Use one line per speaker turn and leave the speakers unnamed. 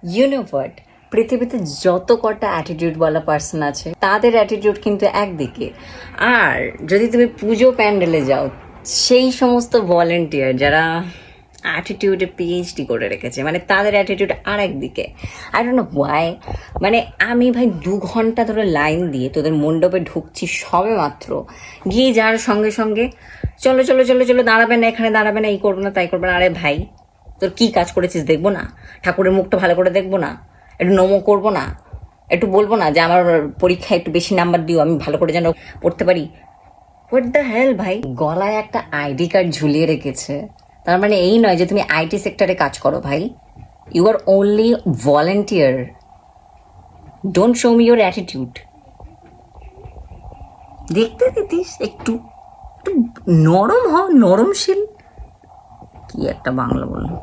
You know what, পৃথিবীতে যত কটা অ্যাটিটিউডওয়ালা পার্সন আছে তাদের অ্যাটিটিউড কিন্তু একদিকে। আর যদি তুমি পুজো প্যান্ডেলে যাও, সেই সমস্ত ভলেন্টিয়ার যারা অ্যাটিটিউডে পিএইচডি করে রেখেছে, মানে তাদের অ্যাটিটিউড আর একদিকে। I don't know Y. মানে আমি ভাই 2 ঘন্টা ধরে লাইন দিয়ে তোদের মণ্ডপে ঢুকছি সবে মাত্র, গিয়ে যার সঙ্গে সঙ্গে চলো চলো চলো চলো, দাঁড়াবে না এখানে, দাঁড়াবে না, এই করবো না তাই করবো না। আরে ভাই, তোর কি কাজ করেছিস দেখবো না? ঠাকুরের মুখটা ভালো করে দেখবো না? একটু নমো করবো না? একটু বলবো না যে আমার পরীক্ষায় একটু বেশি নাম্বার দিও, আমি ভালো করে যেন পড়তে পারি? হোয়াট দ্য হেল ভাই, গলায় একটা আইডি কার্ড ঝুলিয়ে রেখেছে, তার মানে এই নয় যে তুমি আইটি সেক্টরে কাজ করো ভাই। You are only volunteer. Don't show me your attitude. দেখতে দিতিস একটু, একটু নরম হ, নরমশীল। কি একটা বাংলা বললো।